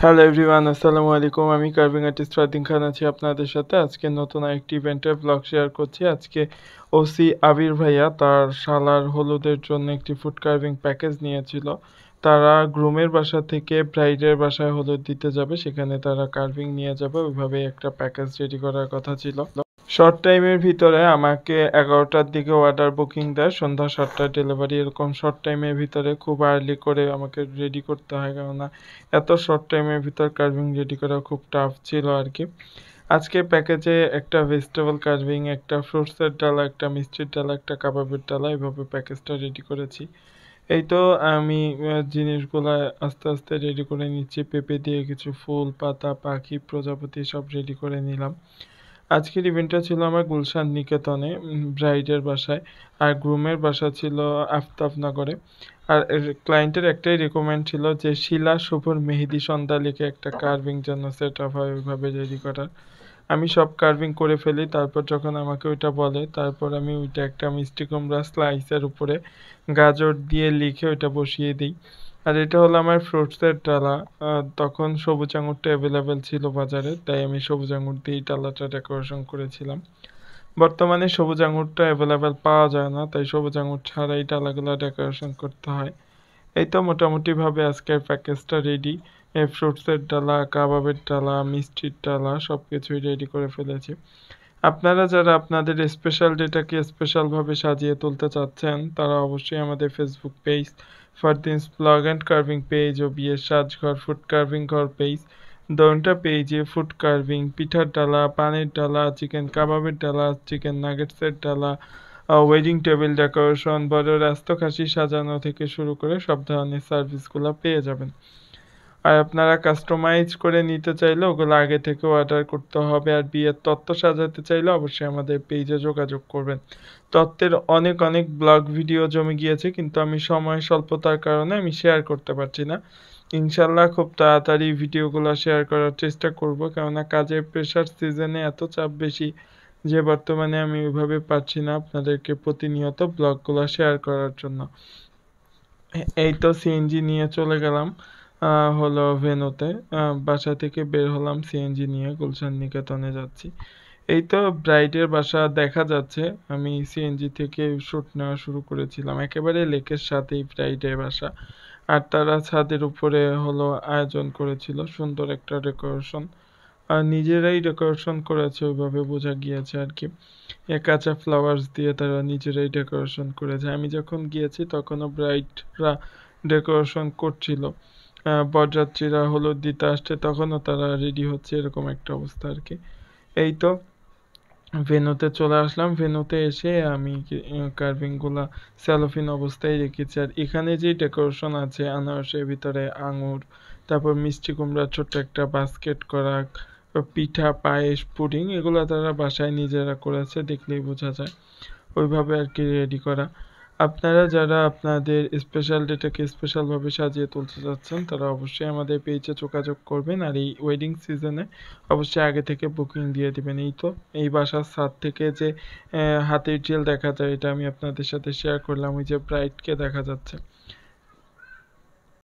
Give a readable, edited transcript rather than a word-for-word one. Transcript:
Hello everyone, আসসালামু আলাইকুম। আমি কার্ভিং আর্টিস্ট ফারদিন খান আছি আপনাদের সাথে। আজকে নতুন আরেকটি ইভেন্টের ব্লগ শেয়ার করছি। আজকে ওসি আবির ভাইয়া তার শালার হলুদের জন্য একটি ফুড কার্ভিং প্যাকেজ নিয়েছিল। তারা গ্রুমের বাসা থেকে ব্রাইডের বাসায় হলুদ দিতে যাবে, সেখানে তারা কার্ভিং নিয়ে যাবে। ওইভাবে একটা প্যাকেজ রেডি করার কথা ছিল। শর্ট টাইমের ভিতরে আমাকে 11টার দিকে অর্ডার বুকিং দেয়, সন্ধ্যা 7টায় ডেলিভারি। এরকম শর্ট টাইমের ভিতরে খুব আর্লি করে আমাকে রেডি করতে হয়, কেননা এত শর্ট টাইমের ভিতর কার্ভিং রেডি করা খুব টাফ ছিল আর কি। আজকে প্যাকেজে একটা ভেজিটেবল কার্ভিং, একটা ফ্রুটসের ডালা, একটা মিষ্টির ডালা, একটা কাবাবের ডালা, এভাবে প্যাকেজটা রেডি করেছি। এই তো আমি জিনিসগুলা আস্তে আস্তে রেডি করে নিচ্ছি। পেঁপে দিয়ে কিছু ফুল, পাতা, পাখি, প্রজাপতি সব রেডি করে নিলাম। আজকের ইভেন্টটা ছিল আমার গুলশান নিকেতনে, ব্রাইডের বাসায়। আর গ্রুমের বাসা ছিল আফতাবনগরে। আর ক্লায়েন্টের একটাই রিকোয়েন্ড ছিল যে শিলা শুভর মেহেদি সন্ধ্যা লিখে একটা কার্ভিং যেন সেট আপ হয়, ওইভাবে রেডি করার। আমি সব কার্ভিং করে ফেলি, তারপর যখন আমাকে ওইটা বলে তারপর আমি ওইটা একটা মিষ্টি কুমড়া স্লাইসের উপরে গাজর দিয়ে লিখে ওইটা বসিয়ে দিই। আর এটা হলো আমার ফ্রুটসের ডালা। তখন সবুজ আঙুরটা অ্যাভেলেবেল ছিল বাজারে, তাই আমি সবুজ আঙুর দিয়েই ডালাটা ডেকোরেশন করেছিলাম। বর্তমানে সবুজ আঙুরটা অ্যাভেলেবেল পাওয়া যায় না, তাই সবুজ আঙুর ছাড়াই ডালাগুলো ডেকোরেশন করতে হয়। এই তো মোটামুটিভাবে আজকের প্যাকেজটা রেডি। ফ্রুটসের ডালা, কাবাবের ডালা, মিষ্টির ডালা সব কিছুই রেডি করে ফেলেছি। আপনারা যারা আপনাদের স্পেশাল ডেটাকে স্পেশালভাবে সাজিয়ে তুলতে চাচ্ছেন, তারা অবশ্যই আমাদের Facebook page Fardin's blog and carving page ও বিয়ের সাজঘর ফুড কার্ভিং ঘর পেজ দোনটা পেজে ফুড কার্ভিং, পিঠার ডালা, পানের ডালা, চিকেন কাবাবের ডালা, চিকেন নাগেটসের ডালা, ওয়েডিং টেবিল ডেকোরেশন, বড় রাস্ত খাসি সাজানো থেকে শুরু করে সব ধরনের সার্ভিসগুলো পেয়ে যাবেন। আর আপনারা কাস্টমাইজ করে নিতে চাইলে ওগুলো আগে থেকে অর্ডার করতে হবে। আর বিয়ের তত্ত্ব সাজাতে চাইলে অবশ্যই আমাদের পেজে যোগাযোগ করবেন। তত্ত্বের অনেক অনেক ব্লগ ভিডিও জমে গিয়েছে, কিন্তু আমি সময় স্বল্পতার কারণে আমি শেয়ার করতে পারছি না। ইনশাল্লাহ খুব তাড়াতাড়ি ভিডিওগুলো শেয়ার করার চেষ্টা করব, কেননা কাজের প্রেশার সিজনে এত চাপ বেশি যে বর্তমানে আমি ওইভাবে পারছি না আপনাদেরকে প্রতিনিয়ত ব্লগগুলো শেয়ার করার জন্য। এই তো সিএনজি নিয়ে চলে গেলাম হলো ভেন্যুতে। বাসা থেকে বের হলাম সিএনজি নিয়ে, গুলশান নিকেতনে যাচ্ছি। এই তো ব্রাইডের বাসা দেখা যাচ্ছে। আমি সিএনজি থেকে শুট নেওয়া শুরু করেছিলাম, একেবারে লেকের সাথেই ব্রাইডের বাসা। আর তারা ছাদের উপরে হলো আয়োজন করেছিল সুন্দর একটা ডেকোরেশন। আর নিজেরাই ডেকোরেশন করেছে, ওইভাবে বোঝা গিয়েছে আর কি। কাঁচা ফ্লাওয়ার্স দিয়ে তারা নিজেরাই ডেকোরেশন করেছে। আমি যখন গিয়েছি তখনও ব্রাইডরা ডেকোরেশন করছিল। বরযাত্রীরা হলুদ দিতে আসছে, তখনও তারা রেডি হচ্ছে, এরকম একটা অবস্থা আর কি। এই তো ভেন্যুতে চলে আসলাম। ভেন্যুতে এসে আমি কার্ভিংগুলা সেলোফিন অবস্থায় রেখেছি। আর এখানে যে ডেকোরেশন আছে, আনারসের ভিতরে আঙুর, তারপর মিষ্টি কুমড়ার ছোট্ট একটা বাস্কেট করা, পিঠা, পায়েস, পুডিং, এগুলো তারা বাসায় নিজেরা করেছে, দেখলেই বোঝা যায়। ওইভাবে আর কি রেডি করা। আপনারা যারা আপনাদের স্পেশাল ডেটাকে স্পেশালভাবে সাজিয়ে তুলতে চাচ্ছেন, তারা অবশ্যই আমাদের পেজে যোগাযোগ করবেন। আর এই ওয়েডিং সিজনে অবশ্যই আগে থেকে বুকিং দিয়ে দিবেন। এই তো এই বাসার ছাদ থেকে যে হাতির ঝিল দেখা যায়, এটা আমি আপনাদের সাথে শেয়ার করলাম। ওই যে ব্রাইডকে দেখা যাচ্ছে,